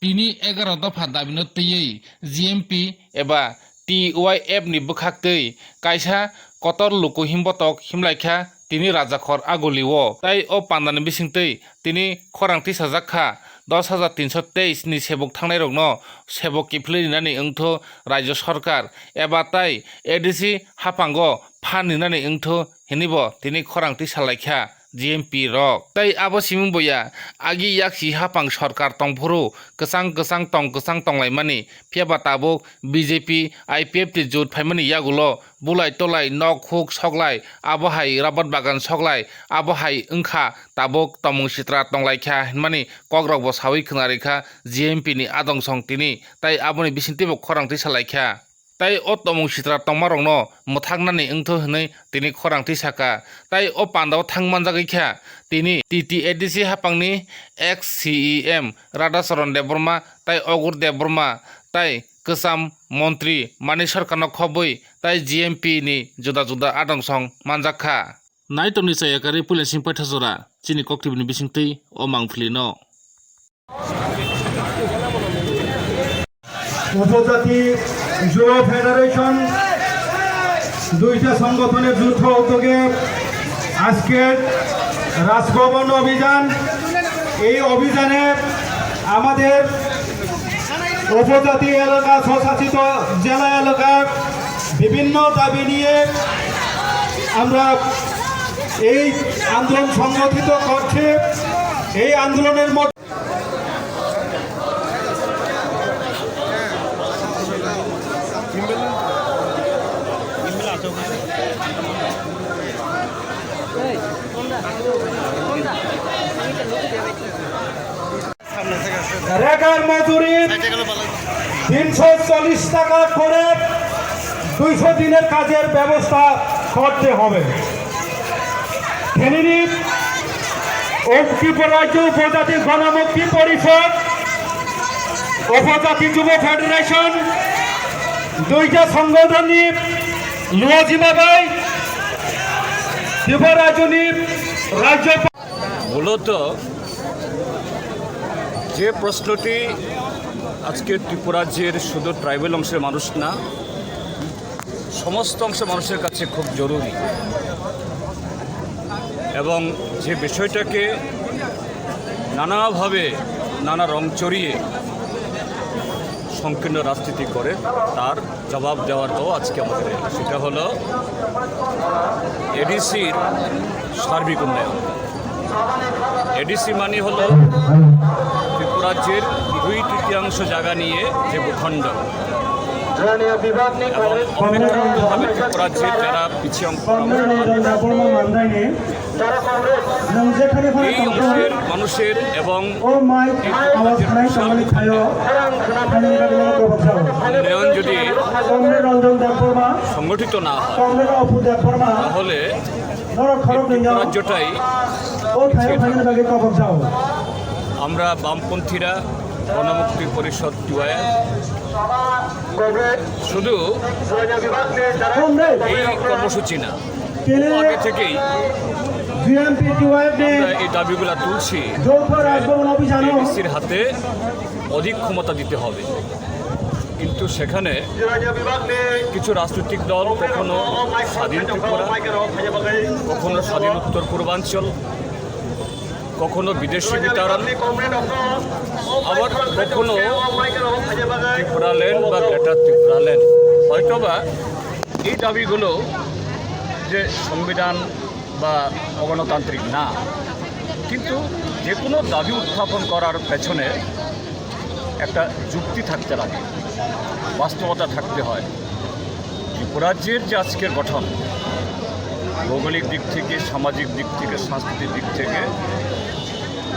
তিনি 11 দফা দাবিनो तैयै জিএমপি एबा টিওয়াইএফ नि बखाक्तै कायसा कतर लुकु हिमबतक हिमलाइखा তিনি রাজাখর আগলিও তাই ও পান্দানি বিসিংতৈ তিনি খরাংতি সাজাখা 10,323 नि सेबक थांनाय रगनो सेबक किफ्लैनानै ओंथ राज्य सरकार एबा ताई एडिसि हापांगो फानिनानै ओंथ हिनिबो তিনি खरांति सालाइखा জিএমপি রক তাই আবো সিমুং বইয়া আগি ইয়াকসি হাপাং সরকার তংফুরু গসাং তংলাইমানি ফিয়াবা তাবুক বিজেপি আইপিএফ টি জোট ফাইমানি ইয়াগুলো বুলাই তলাই নক হুক সগলাই আবহাই রাবাত বাগান সগলাই আবহাই ওংখা তাবুক তমং সিত্রা তংলাইখা হিনমানি কগ্রকবো সাউই খোনারেখা জিএমপি नि আদং সং তিনি তাই আবনি বিসিংতিবো খরাংতি সালাইখা তাই ও তমং সিত্রা তংমারংনো মথাগনানি ওংথ হनै তিনি খরাংতি সাকা তাই ও পান্দাও থাংমানজাগैखा তিনি টিটিএডিসি হাপাংनि एक्स সিইএম রাধাচরণ দেববর্মা তাই অগুর দেববর্মা তাই गोसाम मन्त्री मानि सरकारनो खबै ताई जिएमपि नि जुदा जुदा आदंसं मानजाखा नायतनि सायाकारि पुलिसिं पैथाजरा चिनि कक्टिबनि बिसिंतै ओ मांफलिनो উপজাতি যুব ফেডারেশন দুইটা সংগঠনের যৌথ উদ্যোগে আজকের রাজভবন অভিযান এই অভিযানে আমাদের উপজাতি এলাকা স্বশাসিত জেলা এলাকার বিভিন্ন দাবি নিয়ে আমরা এই আন্দোলন সংগঠিত করছি এই আন্দোলনের মধ্যে রেগার মজুরি 340 টাকা করে 200 দিনের কাজের ব্যবস্থা করতে হবে। ফেনী ত্রিপুরাজ্য উপজাতি গণমুক্তি পরিষদ উপজাতি যুব ফেডারেশন দুইটা সংগঠনই লুয়াজিমাবাই ত্রিপুরাজনী রাজ্য মূলত যে প্রশ্নটি আজকে ত্রিপুরাজ্যের শুধু ট্রাইবেল অংশের মানুষ না সমস্ত অংশের মানুষের কাছে খুব জরুরি এবং যে বিষয়টাকে নানাভাবে নানা রং চড়িয়ে সংকীর্ণ রাজনীতি করে তার জবাব দেওয়ারটাও আজকে আমাদের সেটা হলো এডিসির সার্বিক উন্নয়ন। এডিসি মানে হলো ত্রিপুরাজ্যের 2/3 জায়গা নিয়ে যে ভূখণ্ড ত্রিপুরাজ্যের যারা পিছিয়ে এই অংশের মানুষের এবং উন্নয়ন যদি সংগঠিত না হয় তাহলে রাজ্যটাই আমরা বামপন্থীরা গণমুক্তি পরিষদ টিওয়াইএফ শুধু এই কর্মসূচি না আগে থেকেই এই দাবিগুলো তুলছি এডিসির হাতে অধিক ক্ষমতা দিতে হবে কিন্তু সেখানে কিছু রাজনৈতিক দল কখনো স্বাধীন ত্রিপুরা কখনো স্বাধীন উত্তর পূর্বাঞ্চল কখনো বিদেশি বিতরণ আবার কখনো ত্রিপুরাল্যান্ড বা গ্রেটার ত্রিপুরাল্যান্ড হয়তোবা এই দাবিগুলো যে সংবিধান বা অগণতান্ত্রিক না কিন্তু যে কোনো দাবি উত্থাপন করার পেছনে একটা যুক্তি থাকতে লাগে বাস্তবতা থাকতে হয়। ত্রিপুরাজ্যের যে আজকের গঠন ভৌগোলিক দিক থেকে সামাজিক দিক থেকে সাংস্কৃতিক দিক থেকে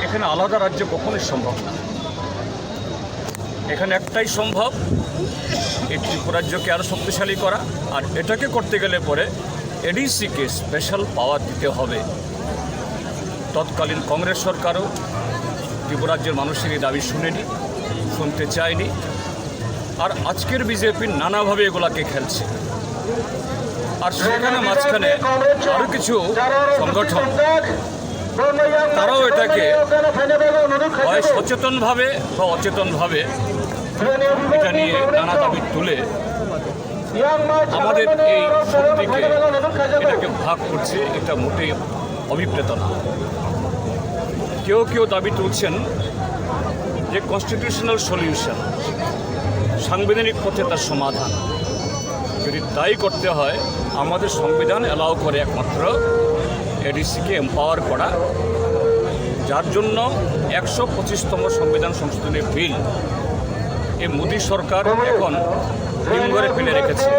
এখানে আলাদা রাজ্য কখনোই সম্ভব না। এখানে একটাই সম্ভব এই ত্রিপুরাজ্যকে আরও শক্তিশালী করা আর এটাকে করতে গেলে পরে এডিসিকে স্পেশাল পাওয়ার দিতে হবে। তৎকালীন কংগ্রেস সরকারও ত্রিপুরাজ্যের মানুষের এই দাবি শুনেনি শুনতে চায়নি আর আজকের বিজেপি নানাভাবে এগুলাকে খেলছে আর সেখানে মাঝখানে আরও কিছু সংগঠন তারাও এটাকে হয় সচেতনভাবে বা অচেতনভাবে এটা নিয়ে নানা দাবি তুলে আমাদের এই শক্তিকে এটাকে ভাগ করছে, এটা মোটেই অভিপ্রেত না। কেউ কেউ দাবি তুলছেন যে কনস্টিটিউশনাল সলিউশন, সাংবিধানিক পথে তার সমাধান। যদি তাই করতে হয়, আমাদের সংবিধান অ্যালাউ করে একমাত্র এডিসিকে এম্পাওয়ার করা, যার জন্য 125তম সংবিধান সংশোধনের বিল এই মোদী সরকার এখন হিমঘরে ফেলে রেখেছে।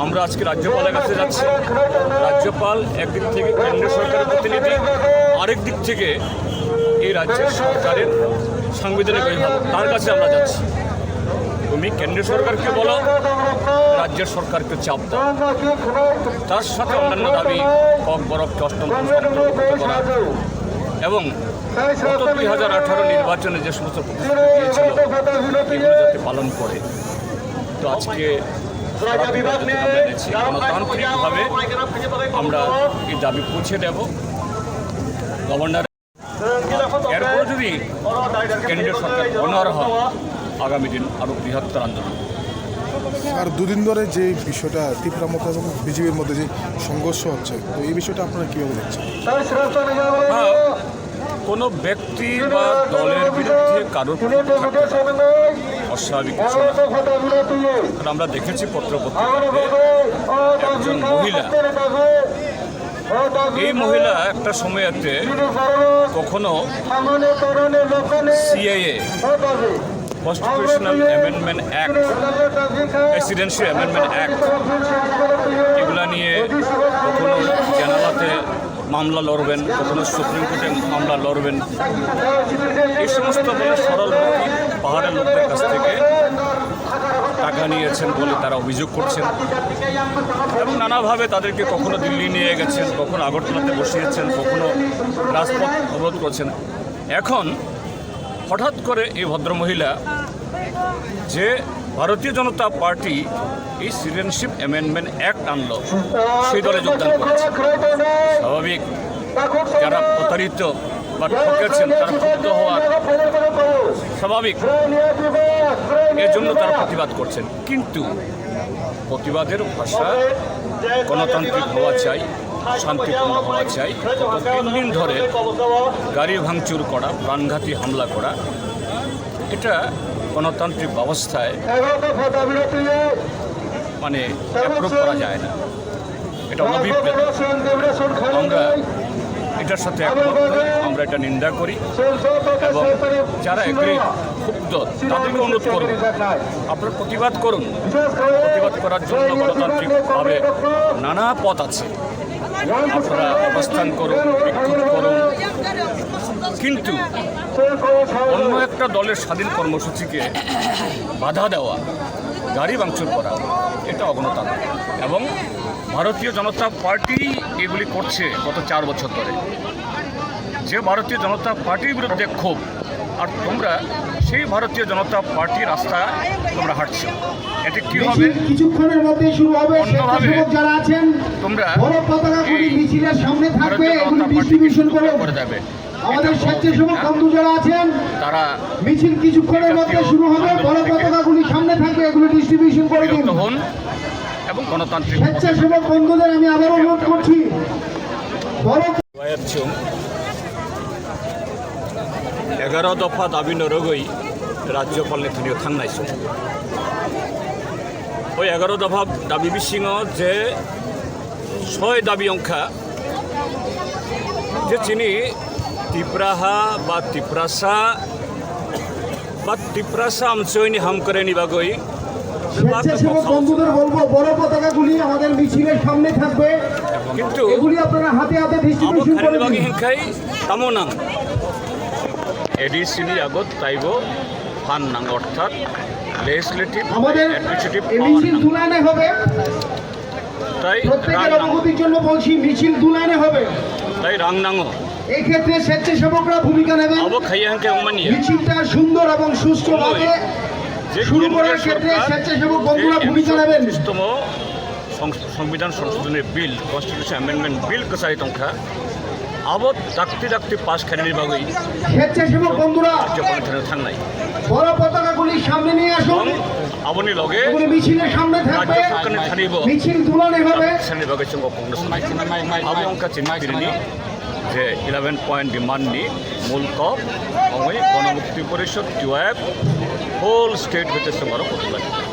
আমরা আজকে রাজ্যপালের কাছে যাচ্ছি। রাজ্যপাল একদিক থেকে কেন্দ্রীয় সরকারের প্রতিনিধি, আরেক দিক থেকে এই রাজ্যের সরকারের সাংবিধানিক অভিভাবক, তার কাছে আমরা যাচ্ছি। তুমি কেন্দ্রীয় সরকারকে বলো, রাজ্যের সরকারকে চাপ দাও। তার সাথে অন্যান্য দাবি কক বরফকে অষ্টম করা এবং গত 2018 নির্বাচনে যে সমস্ত প্রতিশ্রুতি দিয়েছিল এগুলো যাতে পালন করে। তো আজকে গণতান্ত্রিকভাবে আমরা এই দাবি পৌঁছে দেব গভর্নর। এরপর যদি কেন্দ্রীয় সরকার অনড় হয়, আগামী দিন আরও বৃহত্তর আন্দোলন। আর দুদিন ধরে যে বিষয়টা ত্রিপুরার মধ্যে এবং বিজেপির মধ্যে যে সংঘর্ষ হচ্ছে, তো এই বিষয়টা আপনারা কীভাবে দেখছেন? হ্যাঁ, কোনো ব্যক্তি বা দলের বিরুদ্ধে কারোর অস্বাভাবিক কিছু না। কারণ আমরা দেখেছি পত্রপত্রিকাতে একজন মহিলা, এই মহিলা একটা সময়েতে কখনো CAA, constitutional amendment act, presidential amendment act, এগুলা নিয়ে কখনো জানালাতে মামলা লড়বেন, কখনো সুপ্রিম কোর্টে মামলা লড়বেন। এই সমস্ত বলে সরলমুখী পাহাড়ের লোকদের কাছ থেকে টাকা নিয়েছেন বলে তারা অভিযোগ করছেন এবং নানাভাবে তাদেরকে কখনো দিল্লি নিয়ে গেছেন, কখনো আগরতলাতে বসিয়েছেন, কখনো রাজপথ অবরোধ করছেন। এখন হঠাৎ করে এই ভদ্রমহিলা যে ভারতীয় জনতা পার্টি এই সিটিজেনশিপ অ্যামেন্ডমেন্ট অ্যাক্ট আনলো, সেই দলে যোগদান করেছে। স্বাভাবিক, যারা প্রতারিত বা ঠকেছেন তারা ক্ষুব্ধ হওয়ার স্বাভাবিক, এর জন্য তারা প্রতিবাদ করছেন। কিন্তু প্রতিবাদের ভাষা গণতান্ত্রিক হওয়া চাই, শান্তিপূর্ণ হওয়া চাই। 3 দিন ধরে গাড়ি ভাঙচুর করা, প্রাণঘাতী হামলা করা, এটা গণতান্ত্রিক ব্যবস্থায় মানে অ্যাপ্রুভ করা যায় না, এটা অনভিপ্রেত। আমরা এটার সাথে একমত নই, আমরা এটা নিন্দা করি এবং যারা এগ্রি ক্ষুব্ধ তাদেরকে অনুরোধ করুন, আপনারা প্রতিবাদ করুন। প্রতিবাদ করার জন্য গণতান্ত্রিকভাবে নানা পথ আছে, আপনারা অবস্থান করুন, বিক্ষোভ করুন, কিন্তু অন্য একটা দলের স্বাধীন কর্মসূচিকে বাধা দেওয়া, গাড়ি ভাঙচুর করা, এটা অগণতান্ত্রিক। এবং ভারতীয় জনতা পার্টি এগুলি করছে গত 4 বছর ধরে। যে ভারতীয় জনতা পার্টির বিরুদ্ধে ক্ষোভ, আর তোমরা সেই ভারতীয় জনতা পার্টির রাস্তায় তোমরা হাঁটছো, এতে কি হবে? কিছুক্ষণের মধ্যে শুরু হবে। অন্যভাবে যারা আছেন তোমরা বড় পতাকাগুলি মিছিলের সামনে থাকবে, ভারতীয় এগুলি জনতা ডিস্ট্রিবিউশন পার্টিকে করে যাবে। আমাদের স্বেচ্ছাসেবক বন্ধু যারা আছেন, তারা মিছিল কিছুক্ষণের মধ্যে শুরু হবে। বড় পতাকাগুলি সামনে থাকবে, এগুলি ডিস্ট্রিবিউশন করে দিন। বিরত হন এবং গণতান্ত্রিক স্বেচ্ছাসেবক বন্ধুদের আমি আবারও অনুরোধ করছি, বড় 11 দফা দাবি নরগই রাজ্যপাল নেতনীয় থাংনাইছো। ওই 11 দফা দাবি বিশিং যে 6 দাবি অংখা যে চিনি ত্রিপুরাহা বা ত্রিপুরাসা আমচয়নি হাম করে নিবাগই। স্বেচ্ছাসেবক বন্ধুদের বলবো, বড় পতাকাগুলি আমাদের মিছিলের সামনে থাকবে, কিন্তু এগুলি আপনারা হাতে হাতে আবো ডিস্ট্রিবিউশন করে খানিবাগি দিন। হিংখাই তামোনাং এডিসিনি আগত তাইব ফান নাং, অর্থাৎ লেজিসলেটিভ আমাদের অ্যাডমিনিস্ট্রেটিভ এই মিছিল দুলাইনে হবে, তাই প্রত্যেকের অবগতির জন্য বলছি, মিছিল দুলাইনে হবে। তাই রাংনাঙো এই ক্ষেত্রে স্বেচ্ছাসেবকরা ভূমিকা নেবেন। আবো খাইয়া হাঙ্কে উমানিয়া মিছিলটা সুন্দর এবং সুষ্ঠুভাবে যে শুরু করার ক্ষেত্রে স্বেচ্ছাসেবক বন্ধুরা ভূমিকা নেবেন। 125তম সংবিধান সংশোধনের বিল, কনস্টিটিউশন অ্যামেন্ডমেন্ট বিল কসাই তংখা আবত ডাকতে পাশ খানি বাগৈ স্বেচ্ছাসেবক বন্ধুরা কার্যক্রম থাকনাই বড় পতাকাগুলি সামনে নিয়ে এবং আসুন। আবনি লগে এগুলি মিছিলের সামনে থাকবে, রাজ্য সরকারের থানিব মিছিল তুলন এভাবে। শ্রেণী বাগৈ जों কংগ্রেস আবি অঙ্কা চিন্তিনি যে 11 পয়েন্ট ডিমান্ডনি মূল কপ অঙ্গই গণমুক্তি পরিষদ টিওএফ হোল স্টেট হইতে সঙ্গে